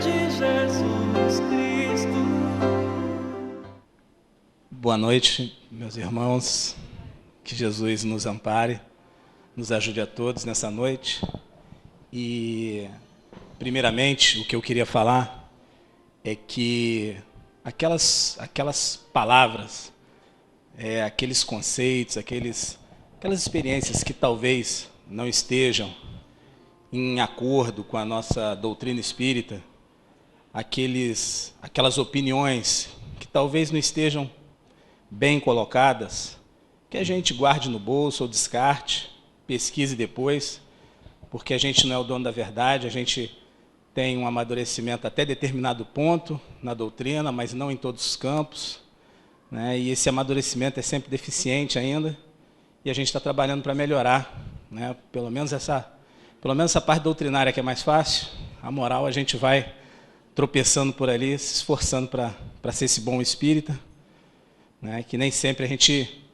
de Jesus Cristo. Boa noite, meus irmãos. Que Jesus nos ampare, nos ajude a todos nessa noite. E, primeiramente, o que eu queria falar é que aquelas palavras, aqueles conceitos, aquelas experiências que talvez não estejam em acordo com a nossa doutrina espírita, aquelas opiniões que talvez não estejam bem colocadas, que a gente guarde no bolso ou descarte, pesquise depois, porque a gente não é o dono da verdade, a gente tem um amadurecimento até determinado ponto na doutrina, mas não em todos os campos, né? E esse amadurecimento é sempre deficiente ainda, e a gente está trabalhando para melhorar, né? Pelo menos essa parte doutrinária que é mais fácil, a moral a gente vai tropeçando por ali, se esforçando para ser esse bom espírita, né? Que nem sempre a gente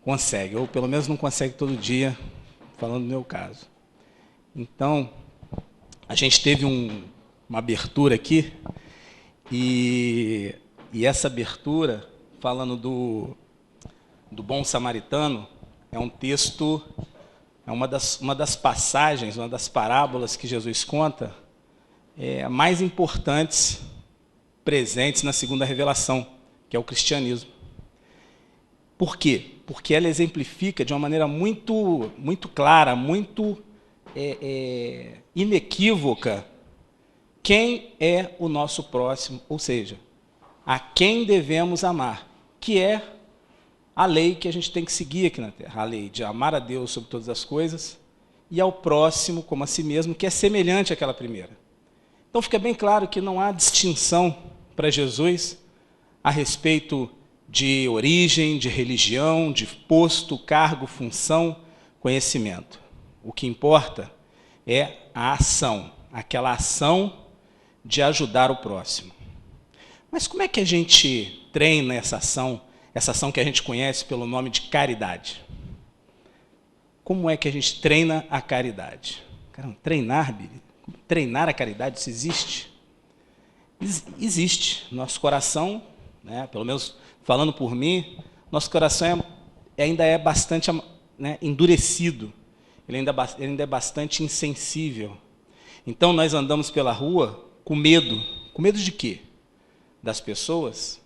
consegue, ou pelo menos não consegue todo dia, falando do meu caso. Então, a gente teve uma abertura aqui, e essa abertura, falando do bom samaritano, é um texto, é uma das passagens, uma das parábolas que Jesus conta, mais importantes presentes na segunda revelação, que é o cristianismo. Por quê? Porque ela exemplifica de uma maneira muito, muito clara, muito inequívoca, quem é o nosso próximo, ou seja, a quem devemos amar, que é a lei que a gente tem que seguir aqui na Terra, a lei de amar a Deus sobre todas as coisas e ao próximo como a si mesmo, que é semelhante àquela primeira. Então fica bem claro que não há distinção para Jesus a respeito de origem, de religião, de posto, cargo, função, conhecimento. O que importa é a ação, aquela ação de ajudar o próximo. Mas como é que a gente treina essa ação que a gente conhece pelo nome de caridade? Como é que a gente treina a caridade? Caramba, treinar a caridade, isso existe? Existe. Nosso coração, né, pelo menos falando por mim, nosso coração ainda é bastante, né, endurecido, ele ainda é bastante insensível. Então nós andamos pela rua com medo. Com medo de quê? Das pessoas?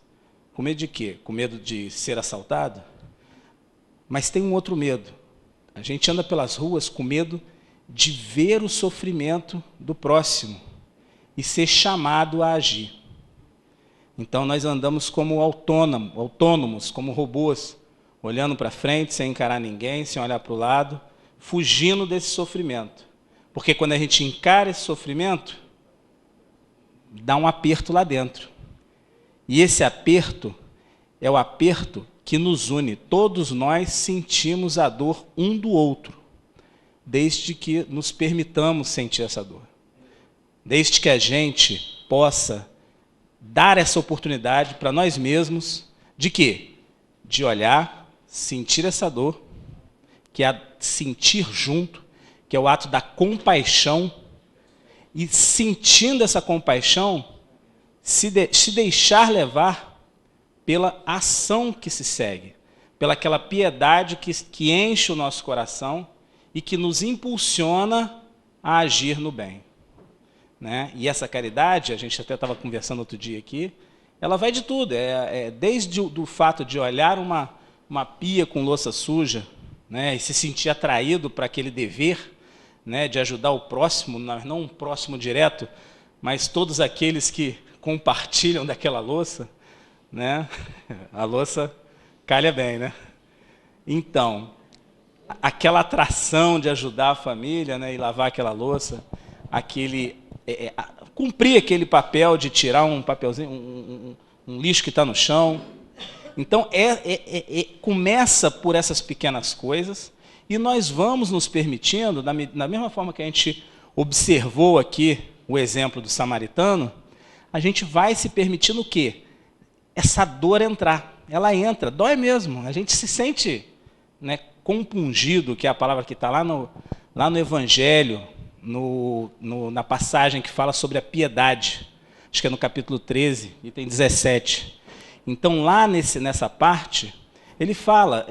Com medo de quê? Com medo de ser assaltado? Mas tem um outro medo. A gente anda pelas ruas com medo de ver o sofrimento do próximo e ser chamado a agir. Então nós andamos como autônomos, como robôs, olhando para frente, sem encarar ninguém, sem olhar para o lado, fugindo desse sofrimento. Porque quando a gente encara esse sofrimento, dá um aperto lá dentro. E esse aperto é o aperto que nos une. Todos nós sentimos a dor um do outro, desde que nos permitamos sentir essa dor. Desde que a gente possa dar essa oportunidade para nós mesmos, de quê? De olhar, sentir essa dor, que é sentir junto, que é o ato da compaixão, e sentindo essa compaixão, se deixar levar pela ação que se segue, pela aquela piedade que enche o nosso coração e que nos impulsiona a agir no bem. Né? E essa caridade, a gente até estava conversando outro dia aqui, ela vai de tudo, desde o fato de olhar uma pia com louça suja, né, e se sentir atraído para aquele dever, né, de ajudar o próximo, não um próximo direto, mas todos aqueles que compartilham daquela louça, né, a louça calha bem, né? Então, aquela atração de ajudar a família, né, e lavar aquela louça, cumprir aquele papel de tirar um papelzinho, um lixo que está no chão. Então, começa por essas pequenas coisas, e nós vamos nos permitindo, da mesma forma que a gente observou aqui o exemplo do samaritano, a gente vai se permitindo o quê? Essa dor entrar. Ela entra, dói mesmo. A gente se sente, né, compungido, que é a palavra que está lá no Evangelho, na passagem que fala sobre a piedade. acho que é no capítulo 13, item 17. Então, lá nessa parte, ele fala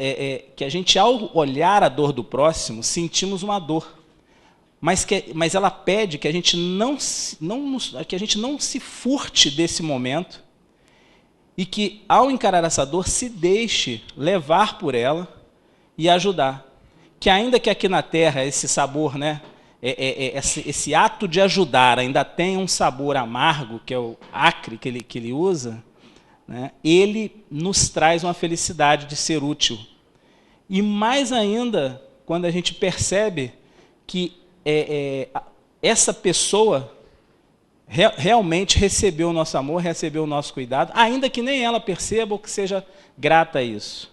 que a gente, ao olhar a dor do próximo, sentimos uma dor. Mas ela pede que a gente não se furte desse momento e que, ao encarar essa dor, se deixe levar por ela e ajudar. Que ainda que aqui na Terra esse sabor, né, esse ato de ajudar ainda tem um sabor amargo, que é o acre que ele usa, né, ele nos traz uma felicidade de ser útil. E mais ainda, quando a gente percebe que essa pessoa realmente recebeu o nosso amor, recebeu o nosso cuidado, ainda que nem ela perceba ou que seja grata a isso.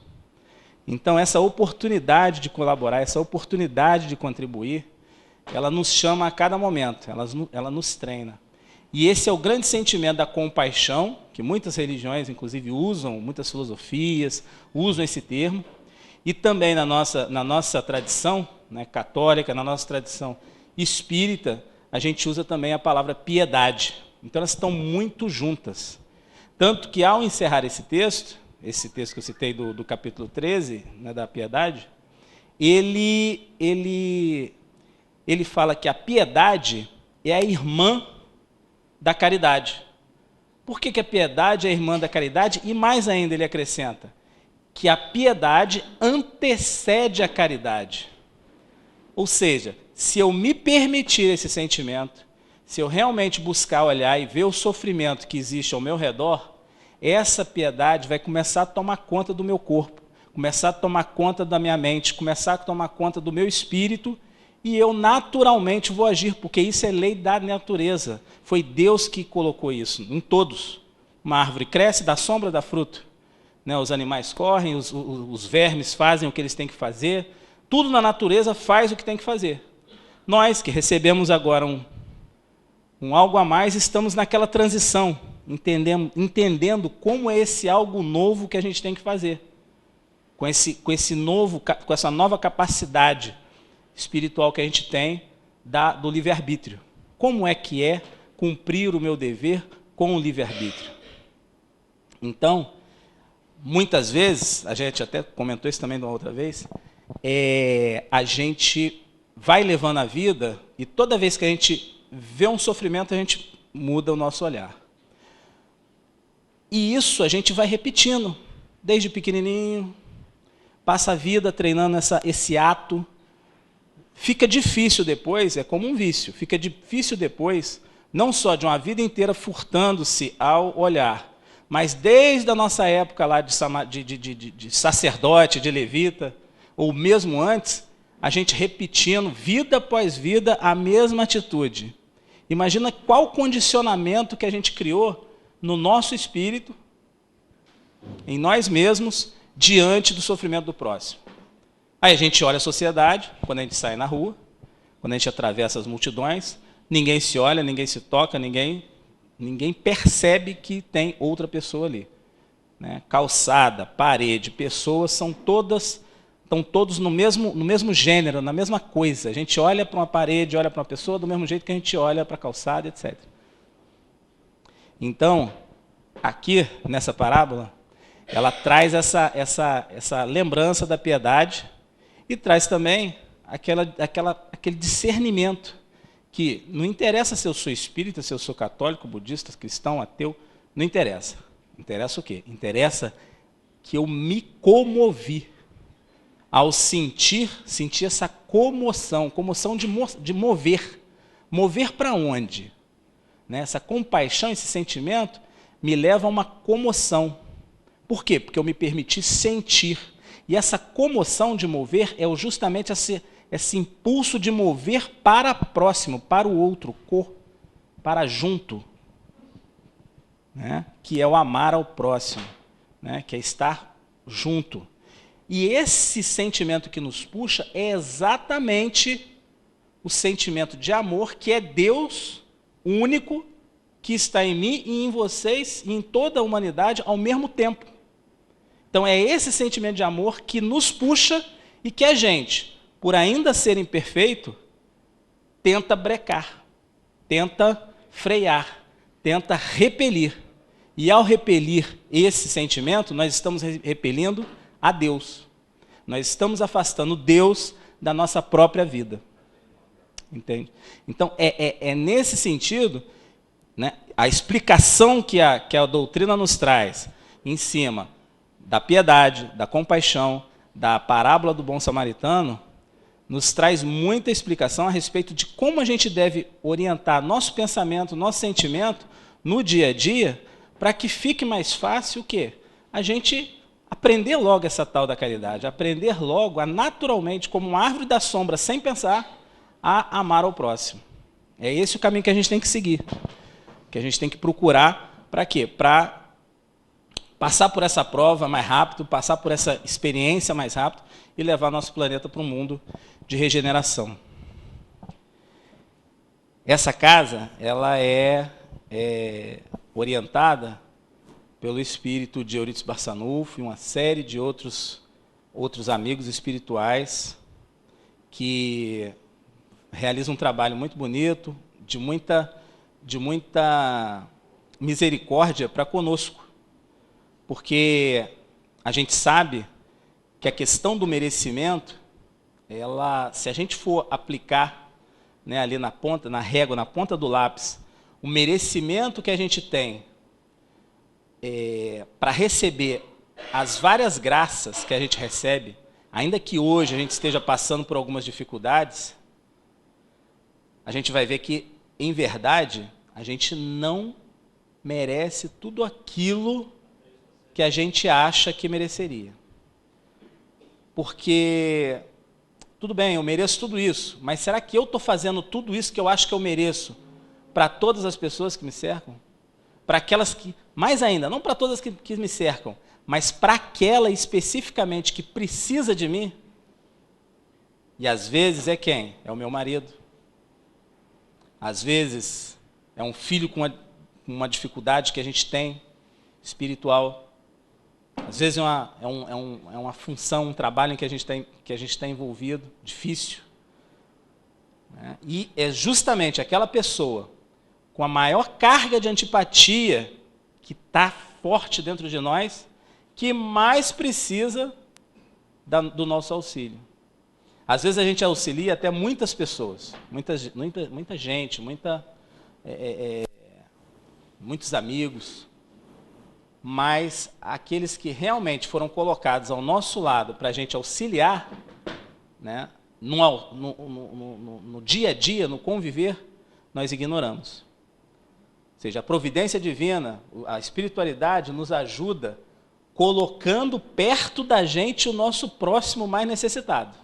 Então, essa oportunidade de colaborar, essa oportunidade de contribuir, ela nos chama a cada momento, ela nos treina. E esse é o grande sentimento da compaixão, que muitas religiões, inclusive, usam, muitas filosofias usam esse termo, e também na nossa tradição, né, católica, na nossa tradição espírita, a gente usa também a palavra piedade. Então, elas estão muito juntas. Tanto que, ao encerrar esse texto que eu citei do capítulo 13, né, da piedade, ele fala que a piedade é a irmã da caridade. Por que a piedade é a irmã da caridade? E mais ainda ele acrescenta que a piedade antecede a caridade. Ou seja, se eu me permitir esse sentimento, se eu realmente buscar olhar e ver o sofrimento que existe ao meu redor, essa piedade vai começar a tomar conta do meu corpo, começar a tomar conta da minha mente, começar a tomar conta do meu espírito, e eu naturalmente vou agir, porque isso é lei da natureza. Foi Deus que colocou isso em todos. Uma árvore cresce, dá sombra, dá fruto. Né? Os animais correm, os vermes fazem o que eles têm que fazer. Tudo na natureza faz o que tem que fazer. Nós, que recebemos agora um algo a mais, estamos naquela transição, entendendo como é esse algo novo que a gente tem que fazer. Com essa nova capacidade espiritual que a gente tem do livre-arbítrio. Como é que é cumprir o meu dever com o livre-arbítrio? Então, muitas vezes, a gente até comentou isso também de uma outra vez, a gente vai levando a vida e toda vez que a gente vê um sofrimento, a gente muda o nosso olhar. E isso a gente vai repetindo, desde pequenininho, passa a vida treinando esse ato. Fica difícil depois, é como um vício, fica difícil depois, não só de uma vida inteira furtando-se ao olhar, mas desde a nossa época lá de sacerdote, de levita, ou mesmo antes, a gente repetindo, vida após vida, a mesma atitude. Imagina qual condicionamento que a gente criou no nosso espírito, em nós mesmos, diante do sofrimento do próximo. Aí a gente olha a sociedade, quando a gente sai na rua, quando a gente atravessa as multidões, ninguém se olha, ninguém se toca, ninguém percebe que tem outra pessoa ali. Né? Calçada, parede, pessoas, estão todos no mesmo gênero, na mesma coisa. A gente olha para uma parede, olha para uma pessoa do mesmo jeito que a gente olha para a calçada, etc. Então, aqui, nessa parábola, ela traz essa lembrança da piedade e traz também aquele discernimento que não interessa se eu sou espírita, se eu sou católico, budista, cristão, ateu, não interessa. Interessa o quê? Interessa que eu me comovi ao sentir essa comoção de mover. Mover para onde? Né? Essa compaixão, esse sentimento, me leva a uma comoção. Por quê? Porque eu me permiti sentir. E essa comoção de mover é justamente esse impulso de mover para próximo, para o outro, para junto, né? Que é o amar ao próximo, né? Que é estar junto. E esse sentimento que nos puxa é exatamente o sentimento de amor que é Deus único, que está em mim e em vocês e em toda a humanidade ao mesmo tempo. Então é esse sentimento de amor que nos puxa e que a gente, por ainda ser imperfeito, tenta brecar, tenta frear, tenta repelir. E ao repelir esse sentimento, nós estamos repelindo a Deus. Nós estamos afastando Deus da nossa própria vida. Entende? Então, é nesse sentido, né, a explicação que a doutrina nos traz em cima da piedade, da compaixão, da parábola do bom samaritano, nos traz muita explicação a respeito de como a gente deve orientar nosso pensamento, nosso sentimento no dia a dia, para que fique mais fácil o quê? A gente aprender logo essa tal da caridade, aprender logo a naturalmente, como uma árvore da sombra, sem pensar, a amar ao próximo. É esse o caminho que a gente tem que seguir, que a gente tem que procurar, para quê? Para passar por essa prova mais rápido, passar por essa experiência mais rápido e levar nosso planeta para um mundo de regeneração. Essa casa, ela é orientada pelo espírito de Eurípides Barçanufo e uma série de outros amigos espirituais que realizam um trabalho muito bonito, de muita misericórdia para conosco. Porque a gente sabe que a questão do merecimento, se a gente for aplicar, né, ali na ponta, na régua, na ponta do lápis, o merecimento que a gente tem para receber as várias graças que a gente recebe, ainda que hoje a gente esteja passando por algumas dificuldades, a gente vai ver que, em verdade, a gente não merece tudo aquilo que a gente acha que mereceria. Porque, tudo bem, eu mereço tudo isso, mas será que eu estou fazendo tudo isso que eu acho que eu mereço para todas as pessoas que me cercam? Para aquelas que, mais ainda, não para todas que me cercam, mas para aquela especificamente que precisa de mim? E às vezes é quem? É o meu marido. Às vezes é um filho com uma dificuldade que a gente tem, espiritual. Às vezes é uma função, um trabalho em que a gente está envolvido, difícil. Né? E é justamente aquela pessoa com a maior carga de antipatia que está forte dentro de nós, que mais precisa do nosso auxílio. Às vezes a gente auxilia até muitas pessoas, muita gente, muitos amigos, mas aqueles que realmente foram colocados ao nosso lado para a gente auxiliar, né, no dia a dia, no conviver, nós ignoramos. Ou seja, a providência divina, a espiritualidade nos ajuda colocando perto da gente o nosso próximo mais necessitado.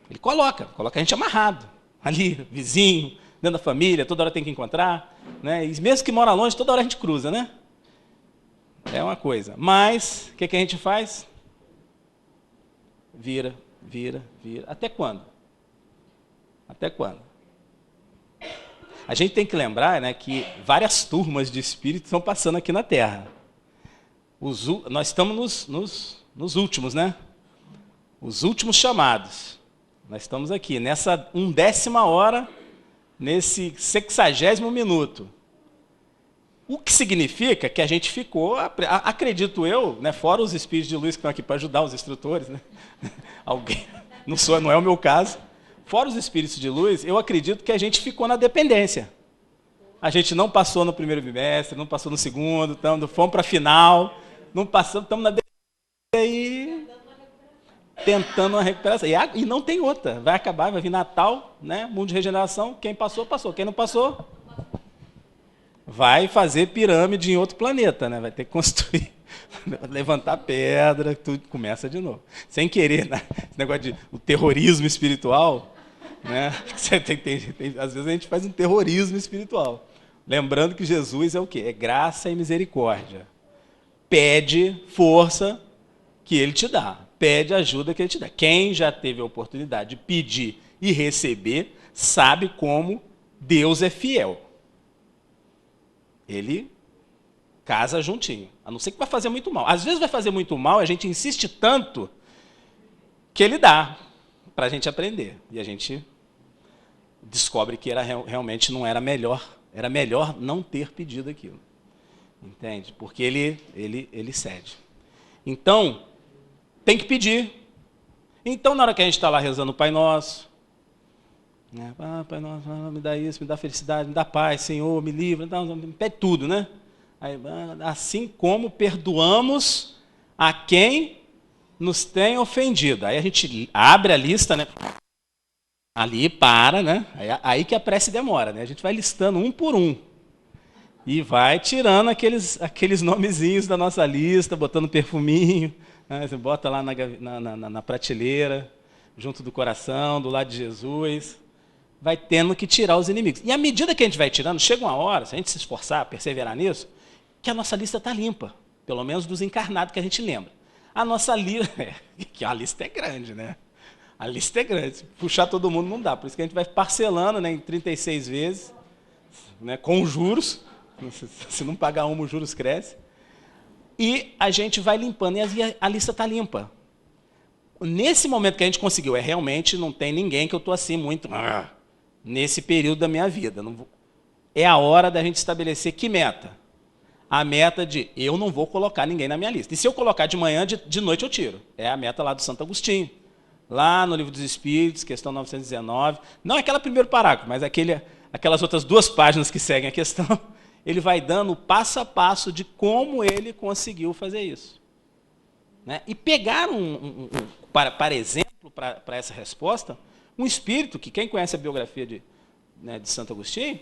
Ele coloca a gente amarrado, ali, vizinho, dentro da família, toda hora tem que encontrar, né? E mesmo que mora longe, toda hora a gente cruza, né? É uma coisa. Mas, o que a gente faz? Vira. Até quando? Até quando? A gente tem que lembrar, né, que várias turmas de espíritos estão passando aqui na Terra. Nós estamos nos últimos, né? Os últimos chamados. Nós estamos aqui, nessa 1/10 hora, nesse 60º minuto. O que significa que a gente ficou, acredito eu, né, fora os espíritos de luz que estão aqui para ajudar os instrutores, né? Alguém, não é o meu caso. Fora os espíritos de luz, eu acredito que a gente ficou na dependência. A gente não passou no primeiro bimestre, não passou no segundo, fomos para a final, não passamos, estamos na dependência e tentando uma recuperação. E não tem outra. Vai acabar, vai vir Natal, né? Mundo de regeneração, quem passou, passou. Quem não passou, vai fazer pirâmide em outro planeta, né? Vai ter que construir, levantar pedra, tudo começa de novo. Sem querer, né? Esse negócio o terrorismo espiritual, né? Às vezes a gente faz um terrorismo espiritual. Lembrando que Jesus é o quê? É graça e misericórdia. Pede força que Ele te dá. Pede ajuda que Ele te dá. Quem já teve a oportunidade de pedir e receber, sabe como Deus é fiel. Ele casa juntinho. A não ser que vai fazer muito mal. Às vezes vai fazer muito mal, a gente insiste tanto que Ele dá para a gente aprender. E a gente descobre que realmente não era a melhor Era melhor não ter pedido aquilo. Entende? Porque ele cede. Então, tem que pedir. Então, na hora que a gente está lá rezando o Pai Nosso, né? Pai Nosso, me dá isso, me dá felicidade, me dá paz, Senhor, me livra, me pede tudo, né? Aí, assim como perdoamos a quem nos tem ofendido. Aí a gente abre a lista, né? Ali para, né? Aí que a prece demora, né? A gente vai listando um por um. E vai tirando aqueles nomezinhos da nossa lista, botando perfuminho, né? Você bota lá na prateleira, junto do coração, do lado de Jesus. Vai tendo que tirar os inimigos. E à medida que a gente vai tirando, chega uma hora, se a gente se esforçar, perseverar nisso, que a nossa lista está limpa. Pelo menos dos encarnados que a gente lembra. A nossa lista, que a lista é grande, né? A lista é grande. Se puxar todo mundo não dá. Por isso que a gente vai parcelando, né, em 36 vezes, né, com juros. Se não pagar uma, os juros crescem. E a gente vai limpando. E a lista está limpa. Nesse momento que a gente conseguiu, realmente não tem ninguém que eu estou assim muito... nesse período da minha vida. É a hora da gente estabelecer que meta? A meta de eu não vou colocar ninguém na minha lista. E se eu colocar de manhã, de noite eu tiro. É a meta lá do Santo Agostinho. Lá no Livro dos Espíritos, questão 919. Não aquele primeiro parágrafo, mas aquelas outras 2 páginas que seguem a questão. Ele vai dando o passo a passo de como ele conseguiu fazer isso. Né? E pegar, para exemplo, para essa resposta, um espírito que, quem conhece a biografia de Santo Agostinho,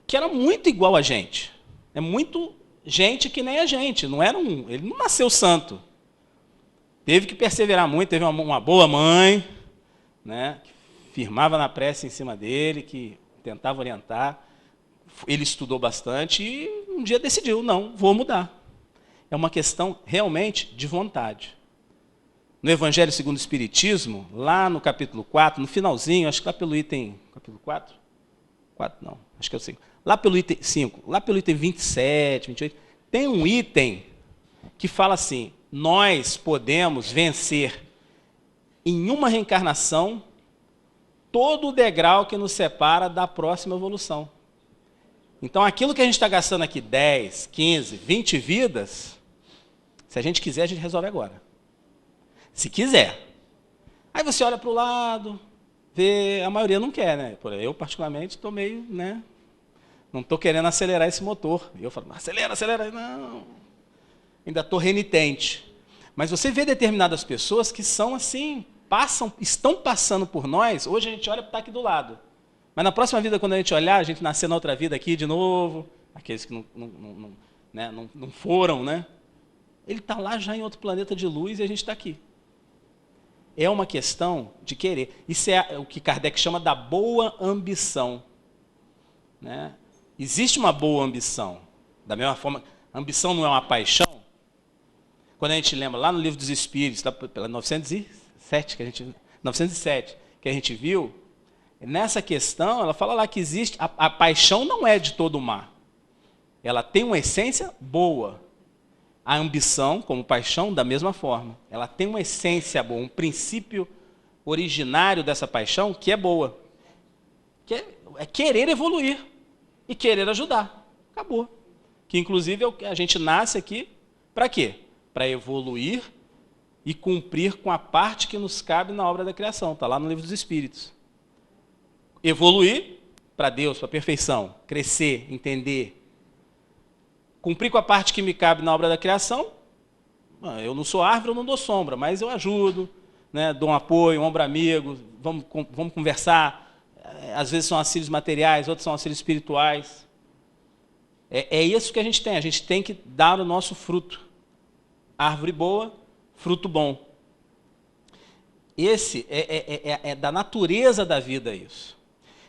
que era muito igual a gente. É muito gente que nem a gente. Ele não nasceu santo. Teve que perseverar muito, teve uma boa mãe, né, que firmava na prece em cima dele, que tentava orientar. Ele estudou bastante e um dia decidiu, não, vou mudar. É uma questão realmente de vontade. No Evangelho segundo o Espiritismo, lá no capítulo 4, no finalzinho, acho que lá pelo item... Capítulo 4? 4 não, acho que é o 5. Lá pelo item 5, lá pelo item 27, 28, tem um item que fala assim, nós podemos vencer em uma reencarnação todo o degrau que nos separa da próxima evolução. Então, aquilo que a gente está gastando aqui, 10, 15, 20 vidas, se a gente quiser, a gente resolve agora. Se quiser. Aí você olha para o lado, vê, a maioria não quer, né? Eu, particularmente, estou meio, né? Não estou querendo acelerar esse motor. E eu falo, acelera, acelera. Não. Ainda estou renitente. Mas você vê determinadas pessoas que são assim, estão passando por nós, hoje a gente olha para estar aqui do lado. Mas na próxima vida, quando a gente olhar, a gente nascer na outra vida aqui de novo, aqueles que não foram, né? Ele está lá já em outro planeta de luz e a gente está aqui. É uma questão de querer. Isso é o que Kardec chama da boa ambição. Né? Existe uma boa ambição. Da mesma forma, ambição não é uma paixão. Quando a gente lembra, lá no Livro dos Espíritos, pela 907 que a gente viu, nessa questão, ela fala lá que existe, a paixão não é de todo mar. Ela tem uma essência boa. A ambição, como paixão, da mesma forma. Ela tem uma essência boa, um princípio originário dessa paixão que é boa. Que é querer evoluir e querer ajudar. Acabou. Que, inclusive, a gente nasce aqui para quê? Para evoluir e cumprir com a parte que nos cabe na obra da criação. Está lá no Livro dos Espíritos. Evoluir para Deus, para a perfeição. Crescer, entender. Cumprir com a parte que me cabe na obra da criação. Eu não sou árvore, eu não dou sombra, mas eu ajudo, né, dou um apoio, um ombro amigo, vamos conversar. Às vezes são auxílios materiais, outros são auxílios espirituais. É isso que a gente tem que dar o nosso fruto. Árvore boa, fruto bom. Esse é da natureza da vida isso.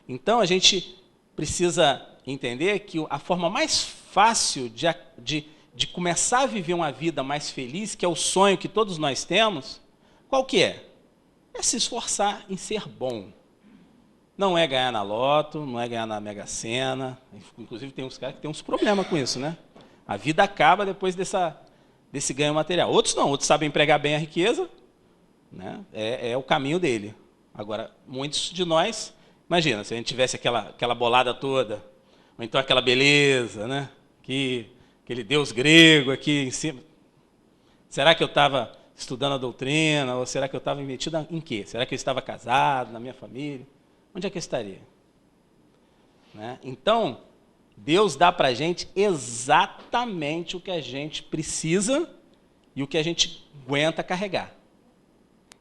Então, a gente precisa entender que a forma mais fácil de começar a viver uma vida mais feliz, que é o sonho que todos nós temos, qual que é? É se esforçar em ser bom. Não é ganhar na loto, não é ganhar na Mega Sena. Inclusive, tem uns caras que têm uns problemas com isso, né? A vida acaba depois desse ganho material. Outros não, outros sabem empregar bem a riqueza, né? É o caminho dele. Agora, muitos de nós, imagina, se a gente tivesse aquela bolada toda, Ou então aquela beleza, né? Aquele Deus grego aqui em cima. Será que eu estava estudando a doutrina? Ou será que eu estava metido em quê? Será que eu estava casado, na minha família? Onde é que eu estaria? Né? Então, Deus dá para a gente exatamente o que a gente precisa e o que a gente aguenta carregar.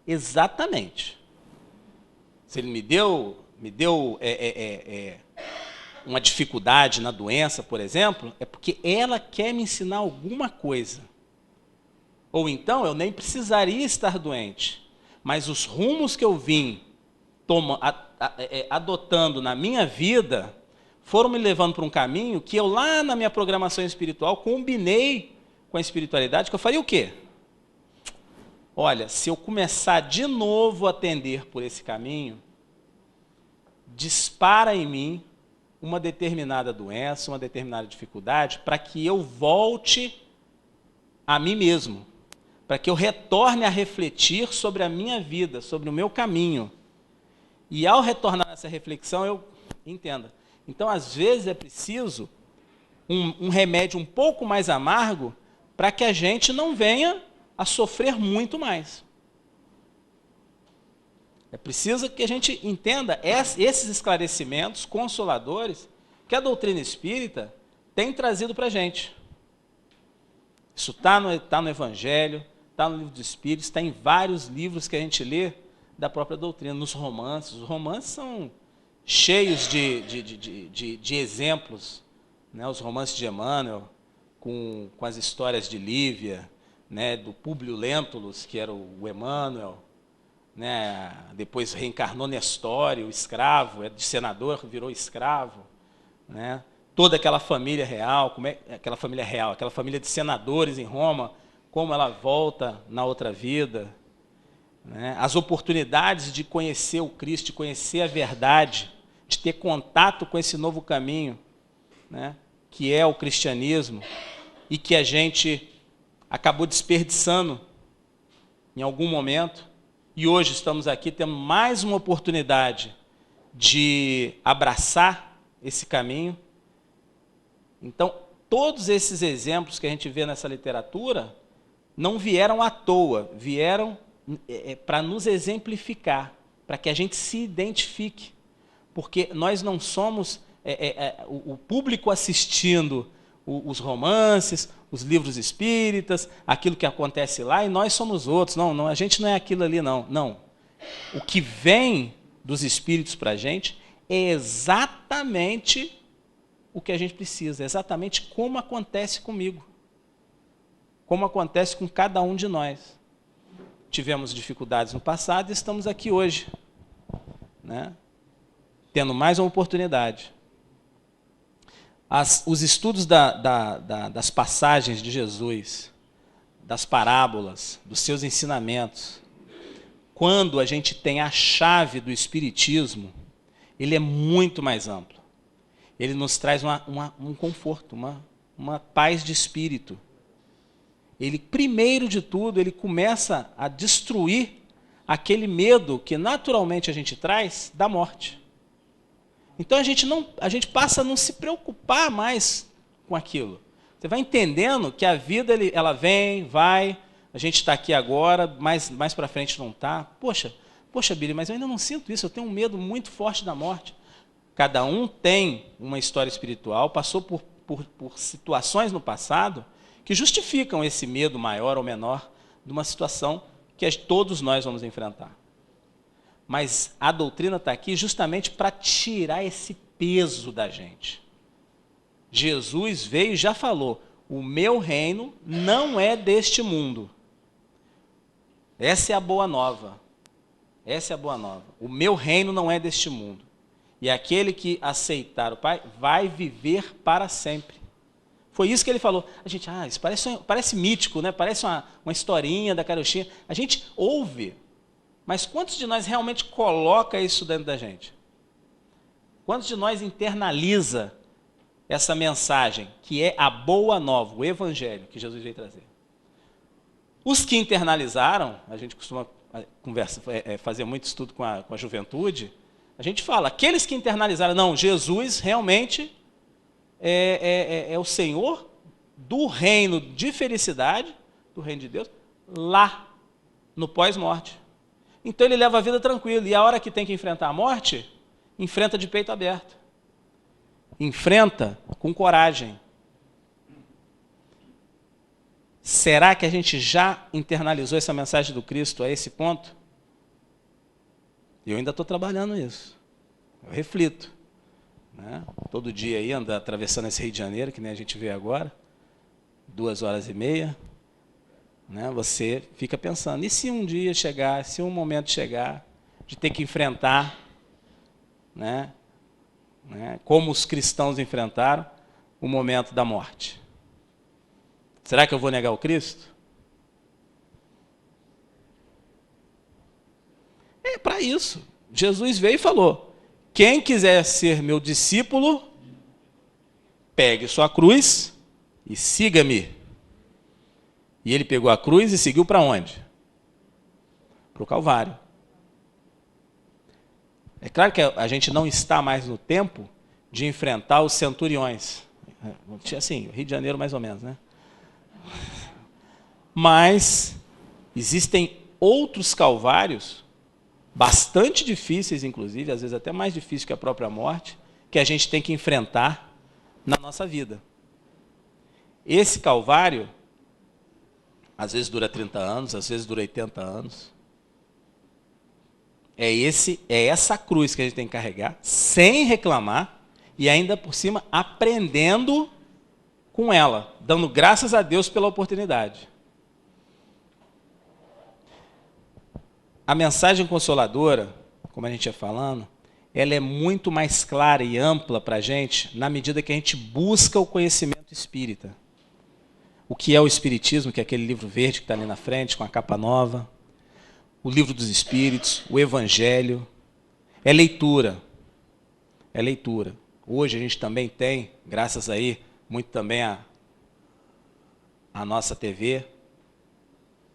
Exatamente. Se Ele me deu uma dificuldade na doença, por exemplo, é porque ela quer me ensinar alguma coisa. Ou então eu nem precisaria estar doente, mas os rumos que eu vim adotando na minha vida foram me levando para um caminho que eu lá na minha programação espiritual combinei com a espiritualidade, que eu faria o quê? Olha, se eu começar de novo a tender por esse caminho, dispara em mim uma determinada doença, uma determinada dificuldade, para que eu volte a mim mesmo, para que eu retorne a refletir sobre a minha vida, sobre o meu caminho. E ao retornar a essa reflexão, eu entenda. Então, às vezes, é preciso um remédio um pouco mais amargo para que a gente não venha a sofrer muito mais. É preciso que a gente entenda esses esclarecimentos consoladores que a doutrina espírita tem trazido para a gente. Isso está no Evangelho, está no Livro dos Espíritos, está em vários livros que a gente lê da própria doutrina, nos romances. Os romances são cheios de exemplos, né? Os romances de Emmanuel, com as histórias de Lívia, né? Do Públio Lentulus, que era o Emmanuel, né? Depois reencarnou Nestório, o escravo, de senador virou escravo, né? Toda aquela família real, aquela família de senadores em Roma, como ela volta na outra vida, né? As oportunidades de conhecer o Cristo, de conhecer a verdade, de ter contato com esse novo caminho, né? Que é o cristianismo, e que a gente acabou desperdiçando em algum momento, e hoje estamos aqui tendo mais uma oportunidade de abraçar esse caminho. Então, todos esses exemplos que a gente vê nessa literatura não vieram à toa, vieram para nos exemplificar, para que a gente se identifique. Porque nós não somos o público assistindo os romances, os livros espíritas, aquilo que acontece lá, e nós somos outros. Não, a gente não é aquilo ali, não. Não. O que vem dos espíritos para a gente é exatamente o que a gente precisa, é exatamente como acontece comigo, como acontece com cada um de nós. Tivemos dificuldades no passado e estamos aqui hoje, né? Tendo mais uma oportunidade. Os estudos das passagens de Jesus, das parábolas, dos seus ensinamentos, quando a gente tem a chave do Espiritismo, ele é muito mais amplo. Ele nos traz um conforto, uma paz de espírito. Ele, primeiro de tudo, ele começa a destruir aquele medo que naturalmente a gente traz da morte. Então a gente passa a não se preocupar mais com aquilo. Você vai entendendo que a vida ela vem, vai, a gente está aqui agora, mais para frente não está. Poxa, Billy, mas eu ainda não sinto isso, eu tenho um medo muito forte da morte. Cada um tem uma história espiritual, passou por situações no passado que justificam esse medo maior ou menor de uma situação que todos nós vamos enfrentar. Mas a doutrina está aqui justamente para tirar esse peso da gente. Jesus veio e já falou, o meu reino não é deste mundo. Essa é a boa nova. Essa é a boa nova. O meu reino não é deste mundo. E aquele que aceitar o Pai vai viver para sempre. Foi isso que ele falou. A gente, isso parece mítico, né? Parece uma historinha da carochinha. A gente ouve, mas quantos de nós realmente coloca isso dentro da gente? Quantos de nós internaliza essa mensagem, que é a boa nova, o evangelho que Jesus veio trazer? Os que internalizaram, a gente costuma fazer muito estudo com a juventude, a gente fala, aqueles que internalizaram, não, Jesus realmente é o Senhor do reino de felicidade, do reino de Deus, lá, no pós-morte. Então ele leva a vida tranquila, e a hora que tem que enfrentar a morte, enfrenta de peito aberto. Enfrenta com coragem. Será que a gente já internalizou essa mensagem do Cristo a esse ponto? Eu ainda estou trabalhando isso. Eu reflito. Né? Todo dia aí anda atravessando esse Rio de Janeiro, que nem a gente vê agora, 2h30. Né? Você fica pensando, e se um dia chegar, se um momento chegar, de ter que enfrentar, né? Como os cristãos enfrentaram o momento da morte? Será que eu vou negar o Cristo? É para isso. Jesus veio e falou, quem quiser ser meu discípulo, pegue sua cruz e siga-me. E ele pegou a cruz e seguiu para onde? Para o Calvário. É claro que a gente não está mais no tempo de enfrentar os centuriões. Assim, Rio de Janeiro mais ou menos, né? Mas existem outros calvários, bastante difíceis, inclusive, às vezes até mais difíceis que a própria morte, que a gente tem que enfrentar na nossa vida. Esse calvário, às vezes dura 30 anos, às vezes dura 80 anos. É essa cruz que a gente tem que carregar, sem reclamar, e ainda por cima aprendendo com ela, dando graças a Deus pela oportunidade. A mensagem consoladora, como a gente ia falando, ela é muito mais clara e ampla para a gente, na medida que a gente busca o conhecimento espírita. O que é o Espiritismo, que é aquele livro verde que está ali na frente, com a capa nova. O livro dos Espíritos, o Evangelho. É leitura. É leitura. Hoje a gente também tem, graças aí, muito também a nossa TV.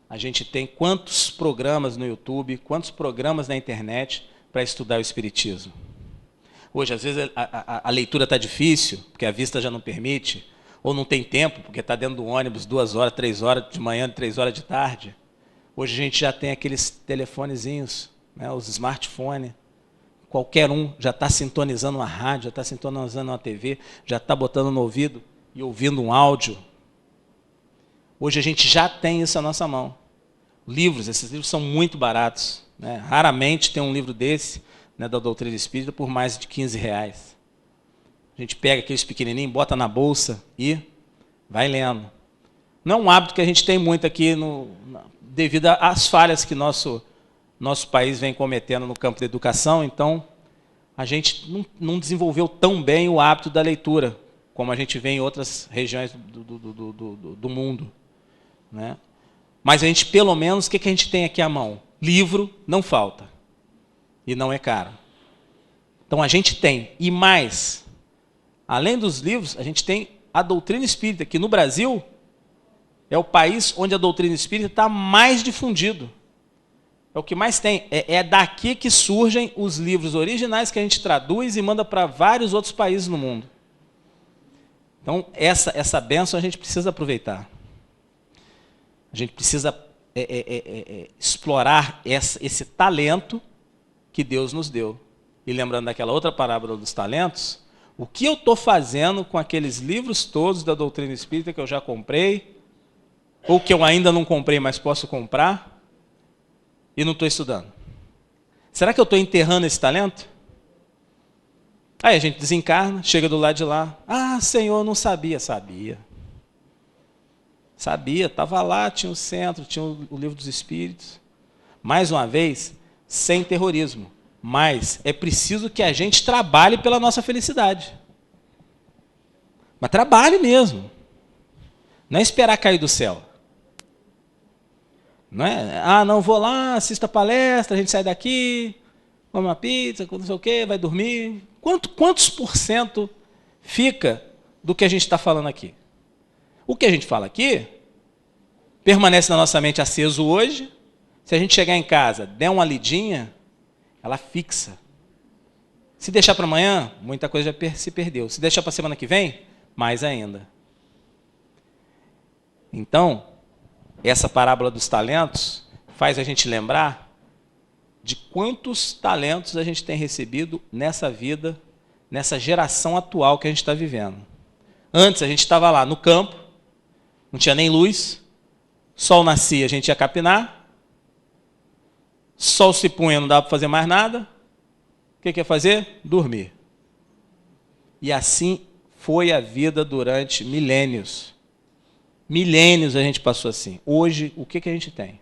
A gente tem quantos programas no YouTube, quantos programas na internet para estudar o Espiritismo. Hoje, às vezes, a leitura está difícil, porque a vista já não permite, ou não tem tempo, porque está dentro do ônibus 2 horas, 3 horas de manhã, 3 horas de tarde. Hoje a gente já tem aqueles telefonezinhos, né, os smartphones. Qualquer um já está sintonizando uma rádio, já está sintonizando uma TV, já está botando no ouvido e ouvindo um áudio. Hoje a gente já tem isso à nossa mão. Livros, esses livros são muito baratos. Né? Raramente tem um livro desse, né, da doutrina espírita, por mais de R$15. A gente pega aqueles pequenininhos, bota na bolsa e vai lendo. Não é um hábito que a gente tem muito aqui, devido às falhas que nosso país vem cometendo no campo da educação. Então, a gente não desenvolveu tão bem o hábito da leitura, como a gente vê em outras regiões do mundo. Né? Mas a gente, pelo menos, o que a gente tem aqui à mão? Livro não falta. E não é caro. Então, a gente tem. E mais, além dos livros, a gente tem a doutrina espírita, que no Brasil é o país onde a doutrina espírita está mais difundido. É o que mais tem. É daqui que surgem os livros originais que a gente traduz e manda para vários outros países no mundo. Então, essa bênção a gente precisa aproveitar. A gente precisa explorar esse talento que Deus nos deu. E lembrando daquela outra parábola dos talentos, o que eu estou fazendo com aqueles livros todos da doutrina espírita que eu já comprei, ou que eu ainda não comprei, mas posso comprar, e não estou estudando? Será que eu estou enterrando esse talento? Aí a gente desencarna, chega do lado de lá. Ah, Senhor, não sabia. Sabia, estava lá, tinha o centro, tinha o livro dos Espíritos. Mais uma vez, sem terrorismo. Mas é preciso que a gente trabalhe pela nossa felicidade. Mas trabalhe mesmo. Não é esperar cair do céu. Não é? Ah, não, vou lá, assisto a palestra, a gente sai daqui, come uma pizza, não sei o quê, vai dormir. Quantos por cento fica do que a gente está falando aqui? O que a gente fala aqui permanece na nossa mente aceso hoje. Se a gente chegar em casa, der uma lidinha, ela fixa. Se deixar para amanhã, muita coisa já se perdeu. Se deixar para a semana que vem, mais ainda. Então, essa parábola dos talentos faz a gente lembrar de quantos talentos a gente tem recebido nessa vida, nessa geração atual que a gente está vivendo. Antes a gente estava lá no campo, não tinha nem luz, sol nascia, a gente ia capinar, sol se punha, não dava para fazer mais nada. O que ia fazer? Dormir. E assim foi a vida durante milênios. Milênios a gente passou assim. Hoje, o que a gente tem?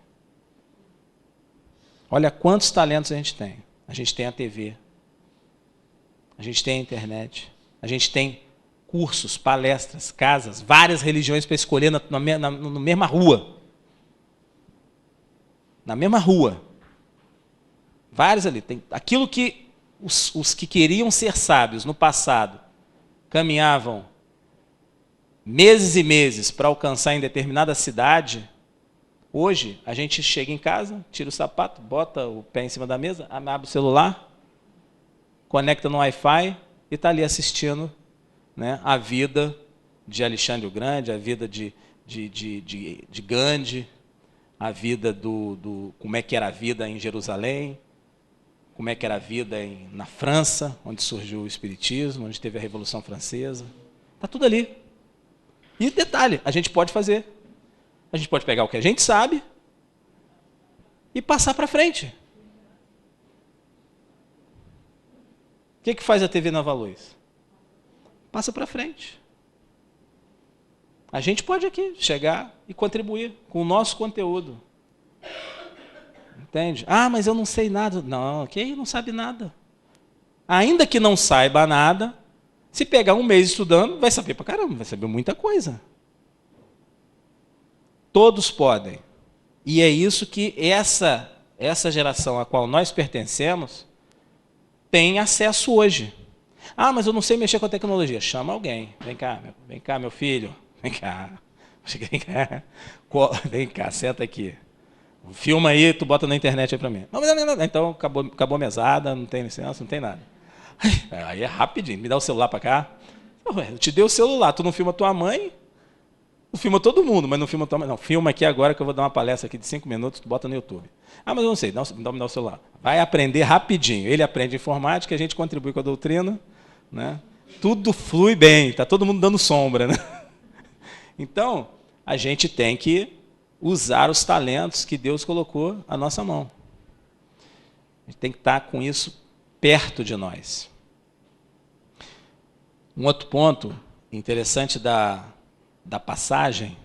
Olha quantos talentos a gente tem. A gente tem a TV, a gente tem a internet, a gente tem cursos, palestras, casas, várias religiões para escolher na mesma rua. Na mesma rua. Vários ali. Tem aquilo que os que queriam ser sábios no passado caminhavam meses e meses para alcançar em determinada cidade. Hoje, a gente chega em casa, tira o sapato, bota o pé em cima da mesa, abre o celular, conecta no Wi-Fi e está ali assistindo, né, a vida de Alexandre o Grande, a vida de Gandhi, a vida como é que era a vida em Jerusalém, como é que era a vida na França, onde surgiu o Espiritismo, onde teve a Revolução Francesa. Está tudo ali. E detalhe, a gente pode fazer. A gente pode pegar o que a gente sabe e passar para frente. O que faz a TV Nova Luz? Passa para frente. A gente pode aqui chegar e contribuir com o nosso conteúdo. Entende? Ah, mas eu não sei nada. Não, quem não sabe nada? Ainda que não saiba nada, se pegar um mês estudando, vai saber pra caramba, vai saber muita coisa. Todos podem. E é isso que essa geração a qual nós pertencemos tem acesso hoje. Ah, mas eu não sei mexer com a tecnologia. Chama alguém. Vem cá, meu filho. Vem cá. Vem cá, senta aqui. Filma aí, tu bota na internet aí para mim. Não, então acabou a mesada, não tem licença, não tem nada. Aí é rapidinho, me dá o celular para cá. Eu te dei o celular, tu não filma tua mãe, tu filma todo mundo, mas não filma tua mãe. Não, filma aqui agora que eu vou dar uma palestra aqui de 5 minutos, tu bota no YouTube. Ah, mas eu não sei, então me dá o celular. Vai aprender rapidinho. Ele aprende informática, a gente contribui com a doutrina, né? Tudo flui bem, está todo mundo dando sombra, né? Então, a gente tem que usar os talentos que Deus colocou à nossa mão. A gente tem que estar com isso perto de nós. Um outro ponto interessante da passagem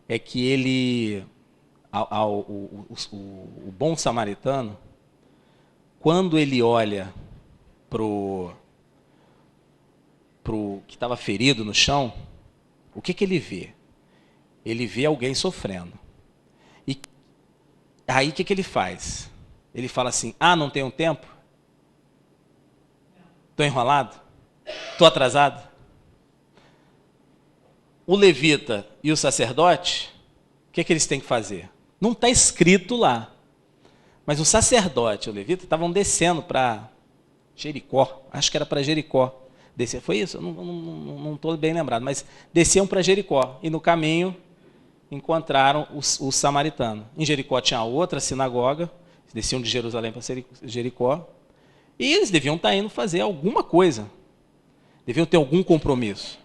é que ele, o bom samaritano, quando ele olha pro que estava ferido no chão, o que ele vê? Ele vê alguém sofrendo. E aí o que ele faz? Ele fala assim, não tenho tempo? Estou enrolado? Estou atrasado? O levita e o sacerdote, o que eles têm que fazer? Não está escrito lá. Mas o sacerdote e o levita estavam descendo para Jericó. Acho que era para Jericó. Descer, foi isso? Eu não estou bem lembrado. Mas desciam para Jericó. E no caminho encontraram os samaritanos. Em Jericó tinha outra sinagoga. Eles desciam de Jerusalém para Jericó. E eles deviam estar indo fazer alguma coisa. Deviam ter algum compromisso.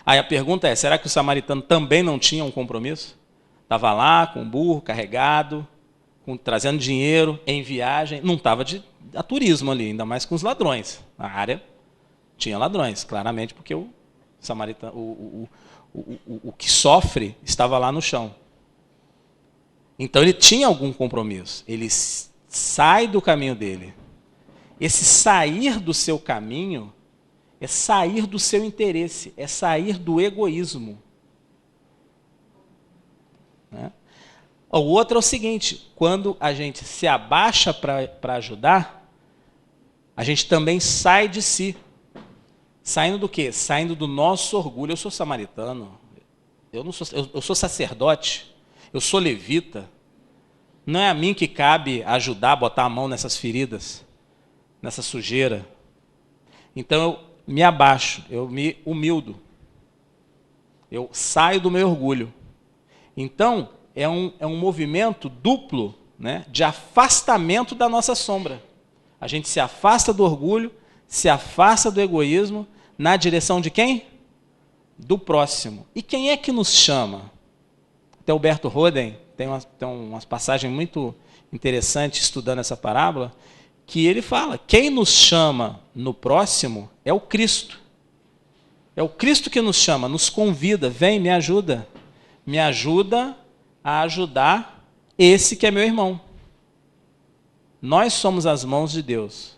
Aí a pergunta é, será que o samaritano também não tinha um compromisso? Estava lá com o burro carregado, trazendo dinheiro, em viagem. Não estava a turismo ali, ainda mais com os ladrões. Na área tinha ladrões, claramente, porque o samaritano, o que sofre estava lá no chão. Então ele tinha algum compromisso. Ele sai do caminho dele. Esse sair do seu caminho é sair do seu interesse, é sair do egoísmo. Né? O outro é o seguinte, quando a gente se abaixa para ajudar, a gente também sai de si. Saindo do quê? Saindo do nosso orgulho. Eu sou samaritano, eu sou sacerdote, eu sou levita. Não é a mim que cabe ajudar a botar a mão nessas feridas, nessa sujeira. Então eu me abaixo, eu me humildo. Eu saio do meu orgulho. Então, é um movimento duplo, né, de afastamento da nossa sombra. A gente se afasta do orgulho, se afasta do egoísmo, na direção de quem? Do próximo. E quem é que nos chama? Até Alberto Roden tem umas passagens muito interessantes estudando essa parábola, que ele fala, quem nos chama no próximo é o Cristo. É o Cristo que nos chama, nos convida, vem, me ajuda a ajudar esse que é meu irmão. Nós somos as mãos de Deus.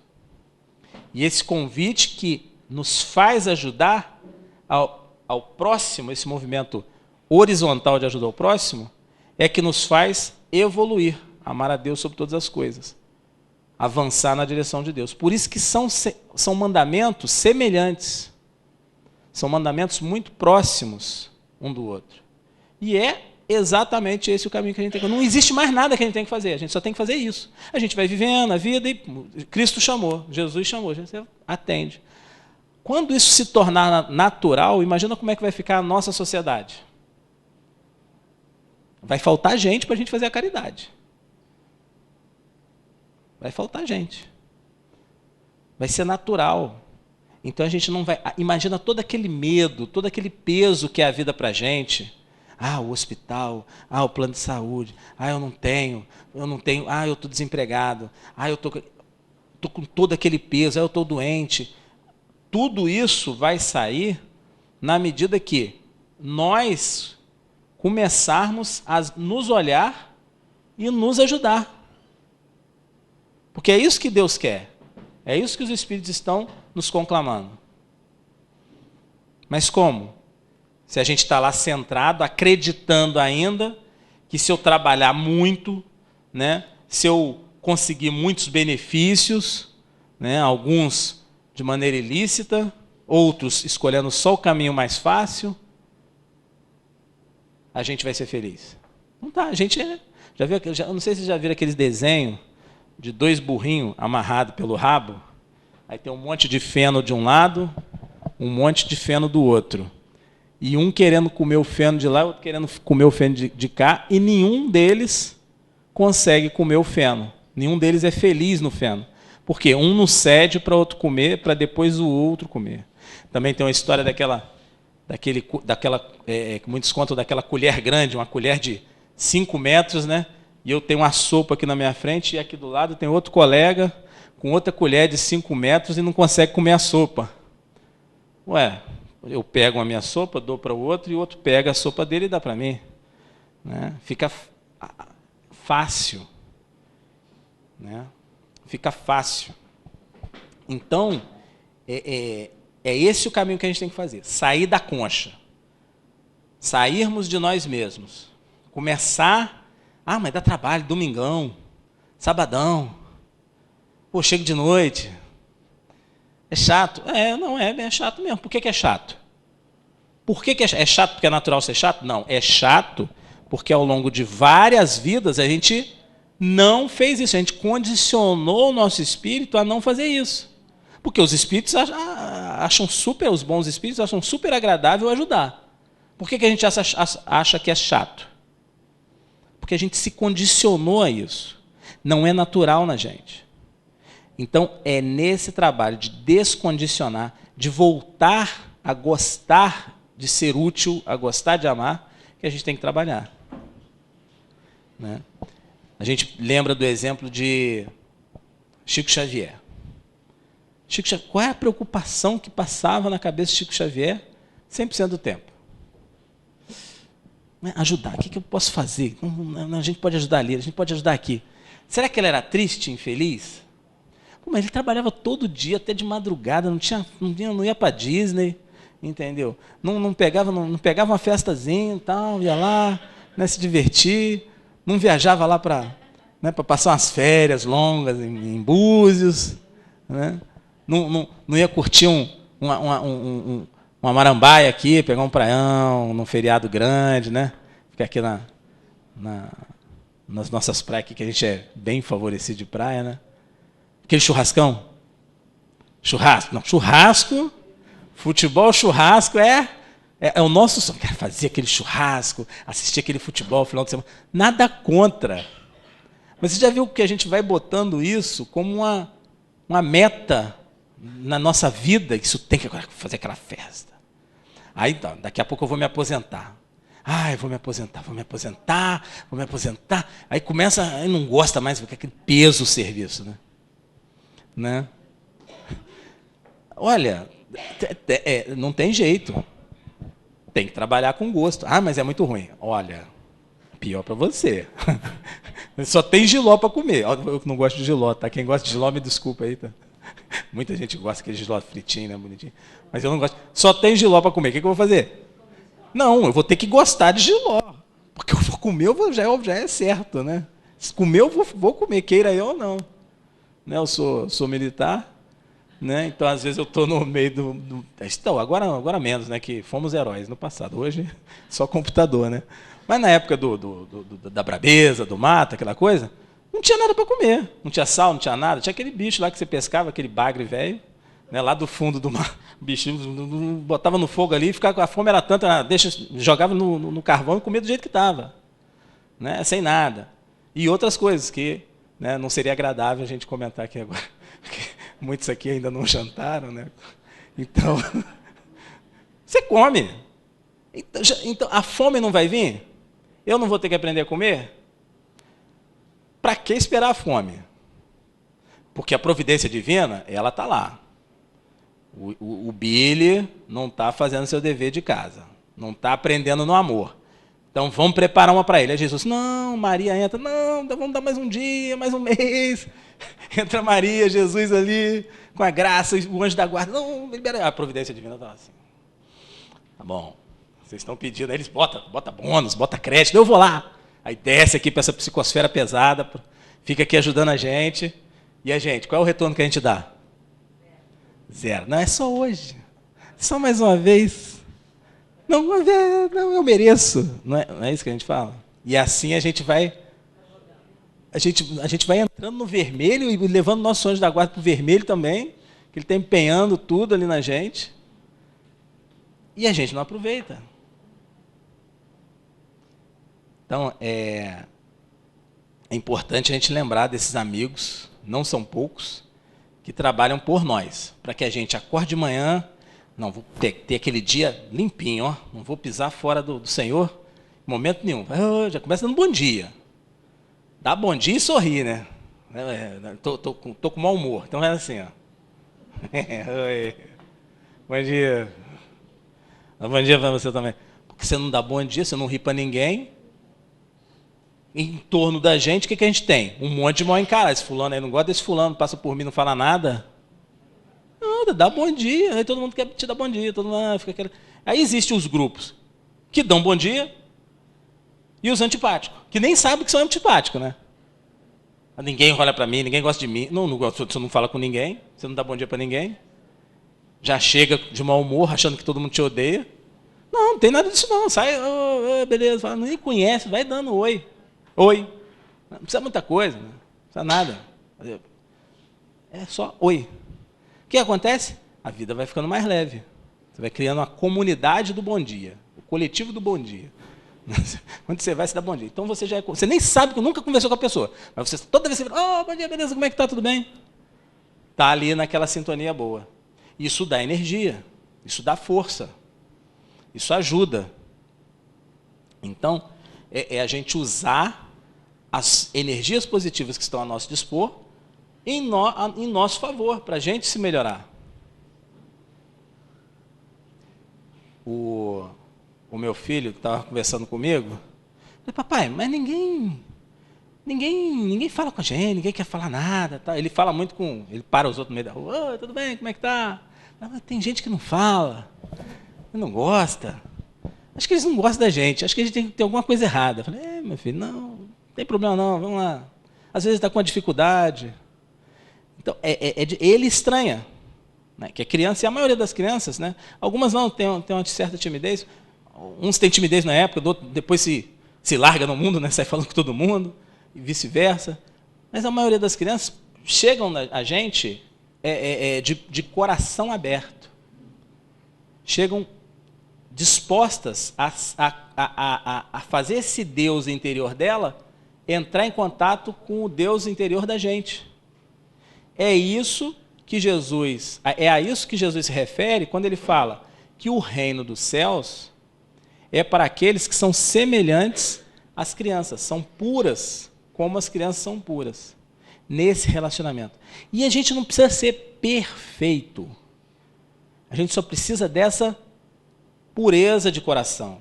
E esse convite que nos faz ajudar ao próximo, esse movimento horizontal de ajudar o próximo, é que nos faz evoluir, amar a Deus sobre todas as coisas, avançar na direção de Deus. Por isso que são mandamentos semelhantes, são mandamentos muito próximos um do outro. E é exatamente esse o caminho que a gente tem que fazer. Não existe mais nada que a gente tem que fazer, a gente só tem que fazer isso. A gente vai vivendo a vida e Cristo chamou, Jesus chamou, você atende. Quando isso se tornar natural, imagina como é que vai ficar a nossa sociedade. Vai faltar gente para a gente fazer a caridade. Vai faltar gente. Vai ser natural. Então a gente não vai... Imagina todo aquele medo, todo aquele peso que é a vida para a gente. O hospital, o plano de saúde, eu não tenho, eu estou desempregado, eu estou com todo aquele peso, eu estou doente. Tudo isso vai sair na medida que nós começarmos a nos olhar e nos ajudar. Porque é isso que Deus quer. É isso que os Espíritos estão nos conclamando. Mas como? Se a gente está lá centrado, acreditando ainda que se eu trabalhar muito, né, se eu conseguir muitos benefícios, né, alguns de maneira ilícita, outros escolhendo só o caminho mais fácil, a gente vai ser feliz. Não tá, a gente já viu, não sei se vocês já viram aqueles desenhos de 2 burrinhos amarrados pelo rabo, aí tem um monte de feno de um lado, um monte de feno do outro. E um querendo comer o feno de lá, outro querendo comer o feno de cá, e nenhum deles consegue comer o feno. Nenhum deles é feliz no feno. Porque um não cede para o outro comer, para depois o outro comer. Também tem uma história que muitos contam daquela colher grande, uma colher de 5 metros, né? E eu tenho uma sopa aqui na minha frente, e aqui do lado tem outro colega com outra colher de 5 metros e não consegue comer a sopa. Ué, eu pego a minha sopa, dou para o outro, e o outro pega a sopa dele e dá para mim. Né? Fica fácil. Né? Fica fácil. Então, é esse o caminho que a gente tem que fazer. Sair da concha. Sairmos de nós mesmos. Começar... mas dá trabalho, domingão, sabadão. Pô, chego de noite... É chato? Não é, é chato mesmo. Por que é chato? Por que é chato porque é natural ser chato? Não, é chato porque ao longo de várias vidas a gente não fez isso, a gente condicionou o nosso espírito a não fazer isso. Porque os espíritos acham os bons espíritos acham super agradável ajudar. Por que a gente acha que é chato? Porque a gente se condicionou a isso. Não é natural na gente. Então, é nesse trabalho de descondicionar, de voltar a gostar de ser útil, a gostar de amar, que a gente tem que trabalhar. Né? A gente lembra do exemplo de Chico Xavier. Qual é a preocupação que passava na cabeça de Chico Xavier 100% do tempo? Ajudar, o que eu posso fazer? A gente pode ajudar ali, a gente pode ajudar aqui. Será que ele era triste, infeliz? Mas ele trabalhava todo dia, até de madrugada, não ia para Disney, entendeu? Não pegava uma festazinha e tal, ia lá, né, se divertir, não viajava lá para passar umas férias longas em Búzios, né? Não ia curtir uma marambaia aqui, pegar um praião num feriado grande, né? Ficar aqui nas nossas praias aqui, que a gente é bem favorecido de praia, né? Aquele churrascão? Churrasco? Não, churrasco, futebol, churrasco é É o nosso sonho. Quero fazer aquele churrasco, assistir aquele futebol no final de semana. Nada contra. Mas você já viu que a gente vai botando isso como uma meta na nossa vida? Isso tem que agora fazer aquela festa. Aí, daqui a pouco eu vou me aposentar. Eu vou me aposentar, vou me aposentar, vou me aposentar. Aí começa, aí não gosta mais, porque aquele peso o serviço, né? Olha, não tem jeito. Tem que trabalhar com gosto. Mas é muito ruim. Olha, pior para você. Só tem jiló para comer. Eu não gosto de jiló, tá? Quem gosta de jiló, me desculpa aí, tá? Muita gente gosta daquele jiló fritinho, né, bonitinho. Mas eu não gosto. Só tem jiló para comer. O que eu vou fazer? Não, eu vou ter que gostar de jiló. Porque eu vou comer, já é certo, né? Se comer, eu vou comer, queira eu ou não. Né? Eu sou militar, né? Então, às vezes, eu estou no meio do... Então, agora menos, né? Que fomos heróis no passado. Hoje, só computador, né? Mas na época da brabeza, do mato, aquela coisa, não tinha nada para comer. Não tinha sal, não tinha nada. Tinha aquele bicho lá que você pescava, aquele bagre velho, né, lá do fundo do mar. O bichinho botava no fogo ali, a fome era tanta, jogava no carvão e comia do jeito que estava. Né, sem nada. E outras coisas que, né, não seria agradável a gente comentar aqui agora. Porque muitos aqui ainda não jantaram. Né? Então, você come. Então, a fome não vai vir? Eu não vou ter que aprender a comer? Para que esperar a fome? Porque a providência divina, ela está lá. O Billy não está fazendo seu dever de casa. Não está aprendendo no amor. Então, vamos preparar uma para ele. Aí Jesus, não, Maria entra. Não, vamos dar mais um dia, mais um mês. Entra Maria, Jesus ali, com a graça, o anjo da guarda. Não, libera. A providência divina está assim. Tá bom. Vocês estão pedindo. Aí eles bota bônus, bota crédito. Eu vou lá. Aí desce aqui para essa psicosfera pesada, fica aqui ajudando a gente. E a gente, qual é o retorno que a gente dá? Zero. Não, é só hoje. Só mais uma vez. Não, eu mereço. Não é isso que a gente fala? E assim a gente vai entrando no vermelho e levando nosso anjo da guarda para o vermelho também, que ele está empenhando tudo ali na gente. E a gente não aproveita. Então, é importante a gente lembrar desses amigos, não são poucos, que trabalham por nós, para que a gente acorde de manhã, não vou ter aquele dia limpinho, ó, não vou pisar fora do Senhor em momento nenhum. Já começa dando bom dia. Dá bom dia e sorri, né? Tô com mau humor, então é assim, ó. Oi. Bom dia. Bom dia para você também. Porque você não dá bom dia, você não ri para ninguém. Em torno da gente, o que a gente tem? Um monte de mal encarado. Esse fulano aí não gosta desse fulano, passa por mim, não fala nada. Nada, dá bom dia. Aí todo mundo quer te dar bom dia. Todo mundo fica aquele... Aí existem os grupos que dão bom dia e os antipáticos, que nem sabem que são antipáticos, né? Ninguém olha para mim, ninguém gosta de mim. Não, você não fala com ninguém, você não dá bom dia para ninguém. Já chega de mau humor, achando que todo mundo te odeia. Não tem nada disso não. Sai, beleza, fala, nem conhece, vai dando oi. Oi. Não precisa muita coisa, não precisa nada. É só oi. O que acontece? A vida vai ficando mais leve. Você vai criando uma comunidade do bom dia, o coletivo do bom dia. Onde você vai, você dá bom dia. Então você nem sabe, que nunca conversou com a pessoa, mas você toda vez que você fala, bom dia, beleza, como é que está, tudo bem? Está ali naquela sintonia boa. Isso dá energia, isso dá força, isso ajuda. Então, é a gente usar as energias positivas que estão a nosso dispor em nosso favor, para a gente se melhorar. O meu filho que estava conversando comigo, falei, papai, mas ninguém fala com a gente, ninguém quer falar nada. Tá? Ele fala muito ele para os outros no meio da rua, oi, tudo bem, como é que tá? Mas tem gente que não fala, não gosta. Acho que eles não gostam da gente, acho que a gente tem alguma coisa errada. Eu falei, meu filho, não tem problema não, vamos lá. Às vezes está com uma dificuldade. Então, ele estranha, né? Que a criança, e a maioria das crianças, né? Algumas não, tem uma certa timidez, uns têm timidez na época, depois se larga no mundo, né? Sai falando com todo mundo, e vice-versa. Mas a maioria das crianças chegam a gente de coração aberto. Chegam dispostas a fazer esse Deus interior dela entrar em contato com o Deus interior da gente. É a isso que Jesus se refere quando ele fala que o reino dos céus é para aqueles que são semelhantes às crianças, são puras, como as crianças são puras, nesse relacionamento. E a gente não precisa ser perfeito, a gente só precisa dessa pureza de coração.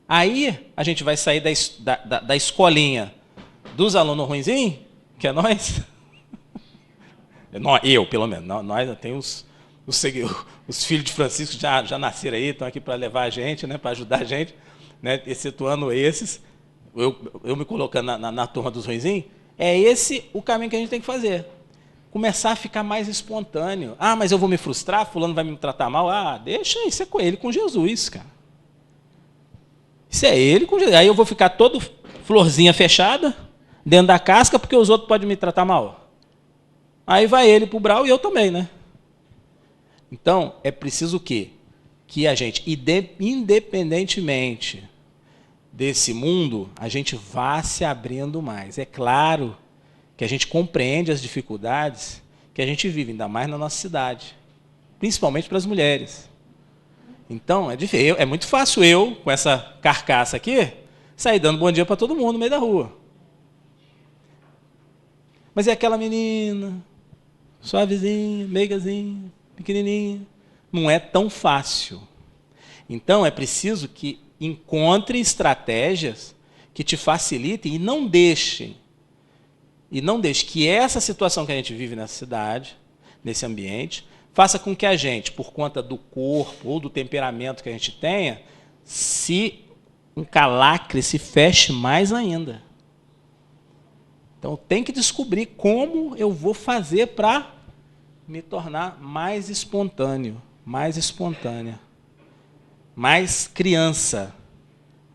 Aí a gente vai sair da escolinha dos alunos ruinzinhos, que é nós, eu pelo menos, nós temos os filhos de Francisco já nasceram aí, estão aqui para levar a gente, né, para ajudar a gente, né, excetuando esses, eu me colocando na turma dos ruinzinhos, é esse o caminho que a gente tem que fazer. Começar a ficar mais espontâneo. Ah, mas eu vou me frustrar, fulano vai me tratar mal. Ah, deixa isso, é com ele, com Jesus, cara. Isso é ele com Jesus. Aí eu vou ficar todo florzinha fechada, dentro da casca, porque os outros podem me tratar mal. Aí vai ele para o brau e eu também, né? Então, é preciso o quê? Que a gente, independentemente desse mundo, a gente vá se abrindo mais. É claro que a gente compreende as dificuldades que a gente vive, ainda mais na nossa cidade, principalmente para as mulheres. Então, é muito fácil eu, com essa carcaça aqui, sair dando bom dia para todo mundo no meio da rua. Mas é aquela menina, suavezinha, meigazinha, pequenininha, não é tão fácil. Então, é preciso que encontre estratégias que te facilitem e não deixe que essa situação que a gente vive nessa cidade, nesse ambiente, faça com que a gente, por conta do corpo ou do temperamento que a gente tenha, se encalacre, se feche mais ainda. Então, tem que descobrir como eu vou fazer para me tornar mais espontâneo, mais espontânea, mais criança.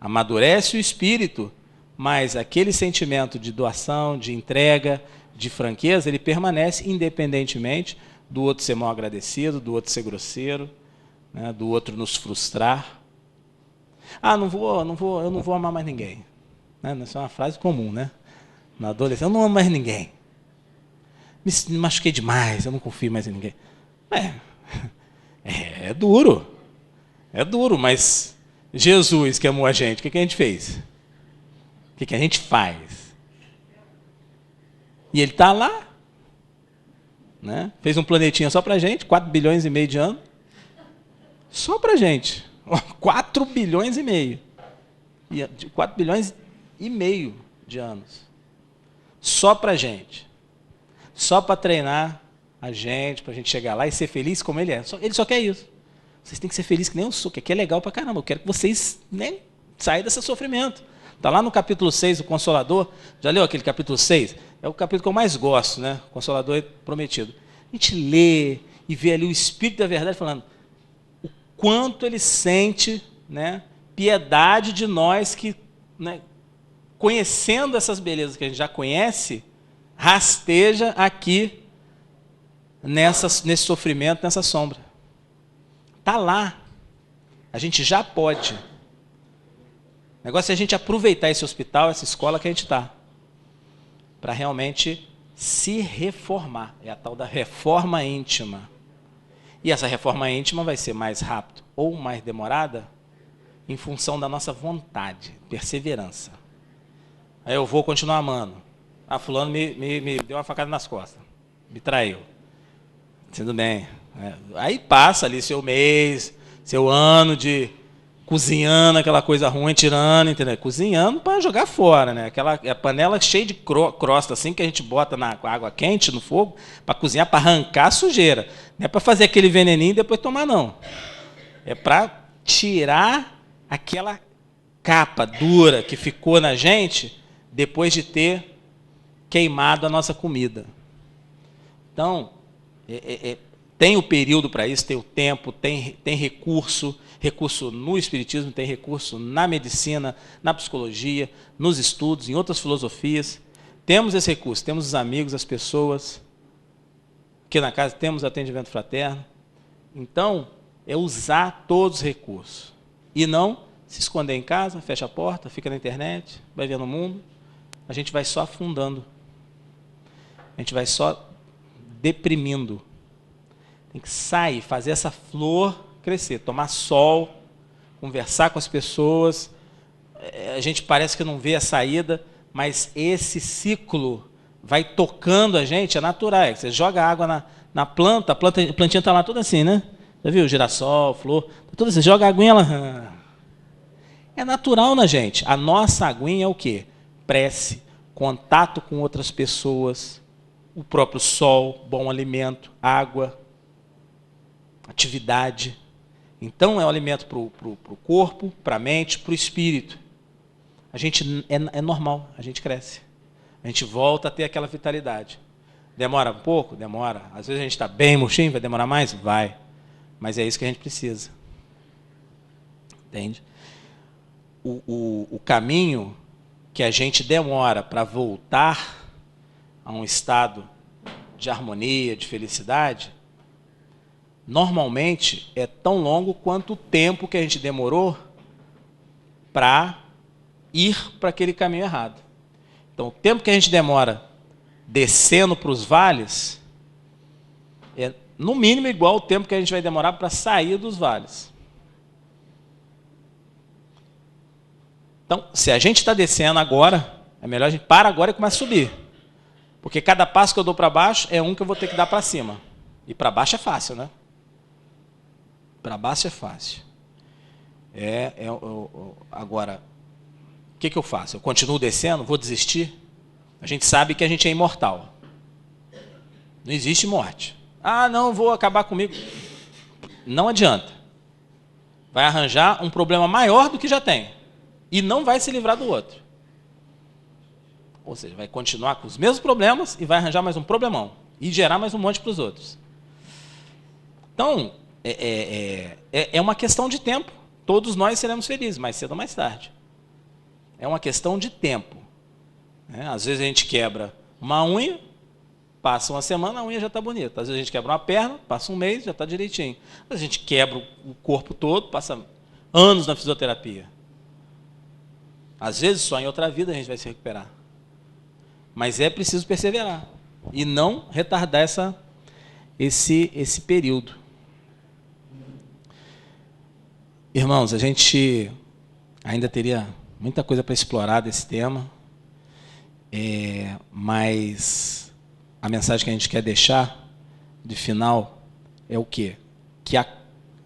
Amadurece o espírito, mas aquele sentimento de doação, de entrega, de franqueza, ele permanece independentemente do outro ser mal agradecido, do outro ser grosseiro, né, do outro nos frustrar. Ah, eu não vou amar mais ninguém. Né? Essa é uma frase comum, né? Na adolescência, eu não amo mais ninguém. Me machuquei demais, eu não confio mais em ninguém. É duro. É duro, mas Jesus que amou a gente, o que a gente fez? O que a gente faz? E ele está lá, né? Fez um planetinha só para a gente, 4 bilhões e meio de anos. Só para a gente. 4 bilhões e meio. 4 bilhões e meio de anos. Só para a gente. Só para treinar a gente, para a gente chegar lá e ser feliz como ele é. Ele só quer isso. Vocês têm que ser felizes que nem eu sou, que aqui é legal para caramba. Eu quero que vocês saiam desse sofrimento. Está lá no capítulo 6, o Consolador. Já leu aquele capítulo 6? É o capítulo que eu mais gosto, né? O Consolador prometido. A gente lê e vê ali o Espírito da Verdade falando o quanto ele sente, né, piedade de nós que, né, conhecendo essas belezas que a gente já conhece, rasteja aqui nesse sofrimento, nessa sombra. Está lá. A gente já pode. O negócio é a gente aproveitar esse hospital, essa escola que a gente está, para realmente se reformar. É a tal da reforma íntima. E essa reforma íntima vai ser mais rápida ou mais demorada em função da nossa vontade, perseverança. Aí eu vou continuar amando. Ah, fulano me deu uma facada nas costas, me traiu. Tudo bem. Aí passa ali seu mês, seu ano de cozinhando aquela coisa ruim, tirando, entendeu? Cozinhando para jogar fora, né? A panela cheia de crosta assim que a gente bota com água quente no fogo para cozinhar, para arrancar a sujeira. Não é para fazer aquele veneninho e depois tomar, não. É para tirar aquela capa dura que ficou na gente depois de ter queimado a nossa comida. Então, tem o período para isso, tem o tempo, tem recurso no espiritismo, tem recurso na medicina, na psicologia, nos estudos, em outras filosofias. Temos esse recurso, temos os amigos, as pessoas. Aqui na casa temos atendimento fraterno. Então, é usar todos os recursos. E não se esconder em casa, fecha a porta, fica na internet, vai vendo o mundo. A gente vai só afundando. A gente vai só deprimindo. Tem que sair, fazer essa flor crescer, tomar sol, conversar com as pessoas. A gente parece que não vê a saída, mas esse ciclo vai tocando a gente, é natural. Você joga água na planta, a plantinha está lá toda assim, né? Já viu? Girassol, flor, tá toda assim, você joga a aguinha, ela... É natural na gente. A nossa aguinha é o quê? Prece, contato com outras pessoas, o próprio sol, bom alimento, água, atividade. Então, é um alimento para o corpo, para a mente, para o espírito. A gente é normal, a gente cresce. A gente volta a ter aquela vitalidade. Demora um pouco? Demora. Às vezes a gente está bem murchinho, vai demorar mais? Vai. Mas é isso que a gente precisa. Entende? O caminho que a gente demora para voltar a um estado de harmonia, de felicidade, normalmente é tão longo quanto o tempo que a gente demorou para ir para aquele caminho errado. Então, o tempo que a gente demora descendo para os vales é, no mínimo, igual ao tempo que a gente vai demorar para sair dos vales. Então, se a gente está descendo agora, é melhor a gente parar agora e começar a subir. Porque cada passo que eu dou para baixo é um que eu vou ter que dar para cima. E para baixo é fácil, né? Para baixo é fácil. Agora, o que eu faço? Eu continuo descendo? Vou desistir? A gente sabe que a gente é imortal. Não existe morte. Ah, não, vou acabar comigo. Não adianta. Vai arranjar um problema maior do que já tem. E não vai se livrar do outro. Ou seja, vai continuar com os mesmos problemas e vai arranjar mais um problemão. E gerar mais um monte para os outros. Então, é uma questão de tempo. Todos nós seremos felizes, mais cedo ou mais tarde. É uma questão de tempo. Às vezes a gente quebra uma unha, passa uma semana, a unha já está bonita. Às vezes a gente quebra uma perna, passa um mês, já está direitinho. Às vezes a gente quebra o corpo todo, passa anos na fisioterapia. Às vezes só em outra vida a gente vai se recuperar. Mas é preciso perseverar e não retardar esse período. Irmãos, a gente ainda teria muita coisa para explorar desse tema, mas a mensagem que a gente quer deixar de final é o quê? Que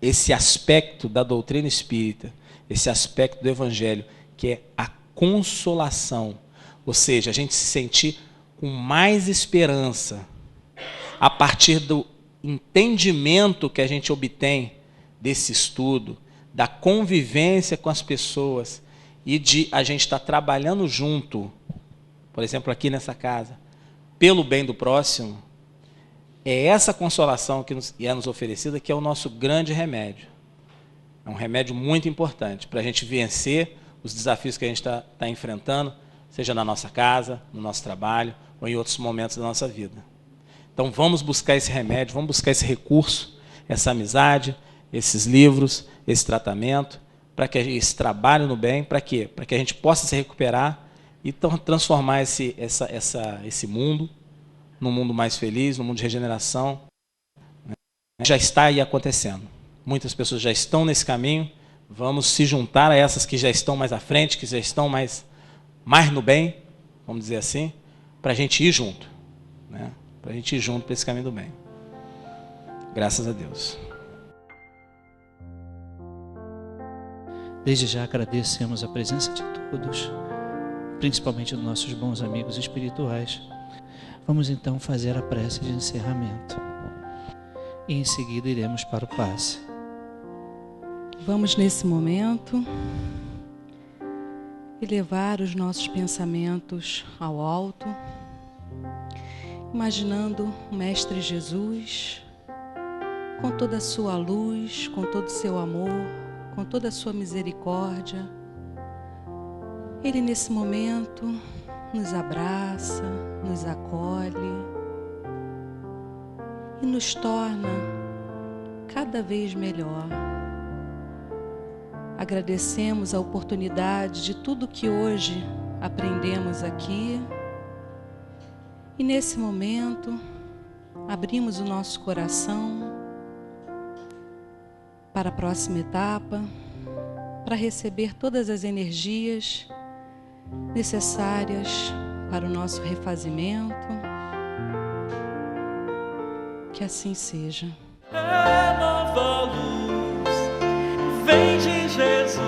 esse aspecto da doutrina espírita, esse aspecto do evangelho, que é a consolação, ou seja, a gente se sentir com mais esperança a partir do entendimento que a gente obtém desse estudo, da convivência com as pessoas e de a gente estar trabalhando junto, por exemplo, aqui nessa casa, pelo bem do próximo, é essa consolação que é nos oferecida que é o nosso grande remédio. É um remédio muito importante para a gente vencer os desafios que a gente está enfrentando, seja na nossa casa, no nosso trabalho ou em outros momentos da nossa vida. Então vamos buscar esse remédio, vamos buscar esse recurso, essa amizade, esses livros, esse tratamento, para que esse trabalho no bem, para quê? Para que a gente possa se recuperar e transformar esse mundo num mundo mais feliz, num mundo de regeneração. Já está aí acontecendo. Muitas pessoas já estão nesse caminho. Vamos se juntar a essas que já estão mais à frente, que já estão mais no bem, vamos dizer assim, para a gente ir junto. Né? Para a gente ir junto para esse caminho do bem. Graças a Deus. Desde já agradecemos a presença de todos, principalmente dos nossos bons amigos espirituais. Vamos então fazer a prece de encerramento. E em seguida iremos para o passe. Vamos nesse momento elevar os nossos pensamentos ao alto, imaginando o Mestre Jesus com toda a sua luz, com todo o seu amor, com toda a sua misericórdia. Ele nesse momento nos abraça, nos acolhe e nos torna cada vez melhor. Agradecemos a oportunidade de tudo que hoje aprendemos aqui. E nesse momento, abrimos o nosso coração para a próxima etapa, para receber todas as energias necessárias para o nosso refazimento. Que assim seja. É nova luz, vem de Jesus.